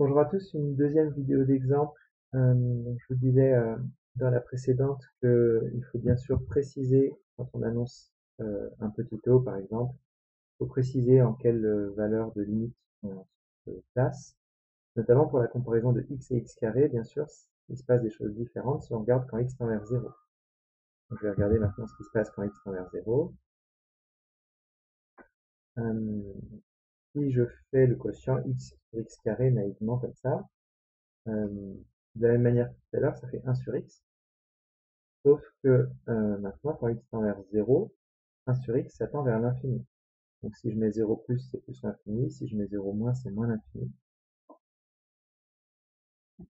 Bonjour à tous, une deuxième vidéo d'exemple. Je vous disais dans la précédente qu'il faut bien sûr préciser quand on annonce un petit taux par exemple, il faut préciser en quelle valeur de limite on se place, notamment pour la comparaison de x et x carré, bien sûr, il se passe des choses différentes si on regarde quand x tend vers 0. Donc, je vais regarder maintenant ce qui se passe quand x tend vers 0. Si je fais le quotient x sur x carré naïvement comme ça, de la même manière que tout à l'heure, ça fait 1 sur x. Sauf que maintenant, quand x tend vers 0, 1 sur x, ça tend vers l'infini. Donc si je mets 0 plus, c'est plus l'infini. Si je mets 0 moins, c'est moins l'infini.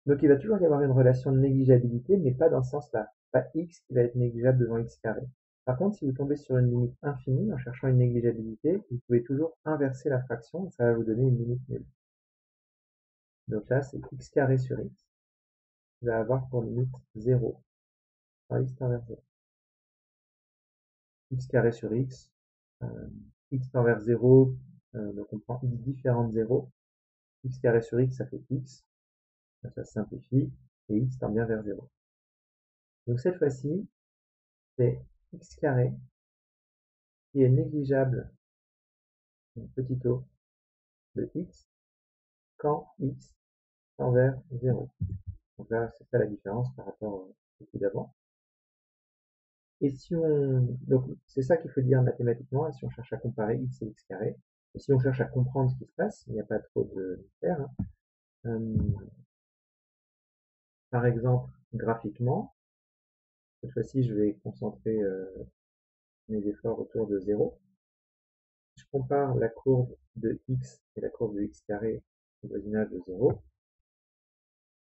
Donc il va toujours y avoir une relation de négligeabilité, mais pas dans ce sens-là. Pas x qui va être négligeable devant x carré. Par contre, si vous tombez sur une limite infinie en cherchant une négligeabilité, vous pouvez toujours inverser la fraction et ça va vous donner une limite nulle. Donc là, c'est x carré sur x qui va avoir pour limite 0 quand x tend vers 0. X carré sur x, x tend vers 0, donc on prend x différent de 0, x carré sur x, ça fait x, ça se simplifie, et x tend bien vers 0. Donc cette fois-ci, c'est x carré qui est négligeable, un petit o de x, quand x tend vers 0. Donc là, c'est ça la différence par rapport au coup d'avant. Et si on, donc c'est ça qu'il faut dire mathématiquement, et si on cherche à comparer x et x carré, et si on cherche à comprendre ce qui se passe, il n'y a pas trop de mystère, hein. Par exemple, graphiquement, cette fois-ci, je vais concentrer mes efforts autour de 0. Je compare la courbe de x et la courbe de x carré au voisinage de 0.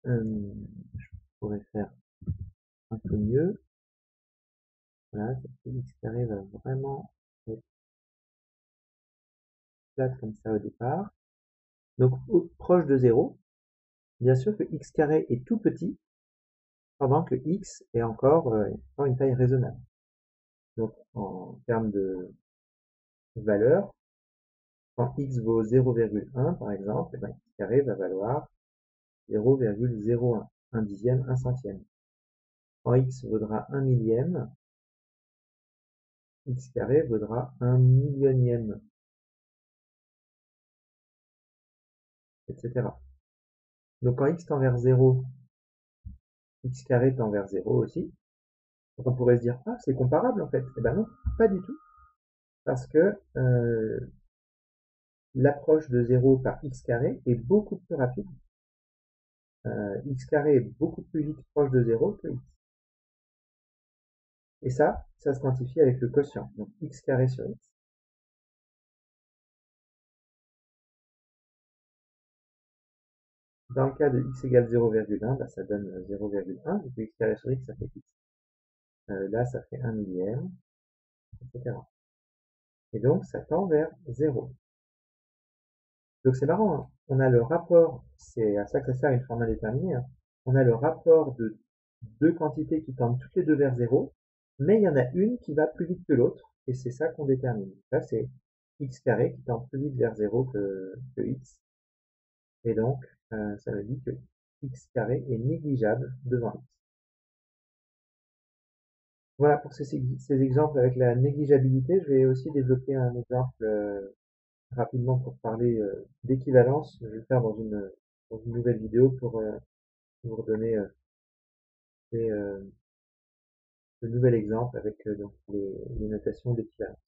Je pourrais faire un peu mieux. Voilà, cette x carré va vraiment être plate comme ça au départ. Donc, proche de 0. Bien sûr que x carré est tout petit, pendant que x est encore une taille raisonnable. Donc, en termes de valeur, quand x vaut 0,1 par exemple, x carré va valoir 0,01, un dixième, un centième. Quand x vaudra un millième, x carré vaudra un millionième, etc. Donc quand x tend vers 0, x carré tend vers 0 aussi. Donc on pourrait se dire, ah, c'est comparable en fait. Eh ben non, pas du tout. Parce que l'approche de 0 par x carré est beaucoup plus rapide. X carré est beaucoup plus vite proche de 0 que x. Et ça se quantifie avec le quotient. Donc x carré sur x. Dans le cas de x égale 0,1, bah, ça donne 0,1, et puis x carré sur x, ça fait x. Là, ça fait 1 millième, etc. Et donc, ça tend vers 0. Donc, c'est marrant, hein. On a le rapport, c'est à ça que ça sert une forme indéterminée, hein. On a le rapport de deux quantités qui tendent toutes les deux vers 0, mais il y en a une qui va plus vite que l'autre, et c'est ça qu'on détermine. Là, c'est x carré qui tend plus vite vers 0 que x. Et donc, ça me dit que x carré est négligeable devant x. Voilà pour ces exemples avec la négligeabilité. Je vais aussi développer un exemple rapidement pour parler d'équivalence. Je vais le faire dans une nouvelle vidéo pour vous redonner des, de nouveaux exemples avec donc les notations d'équivalence.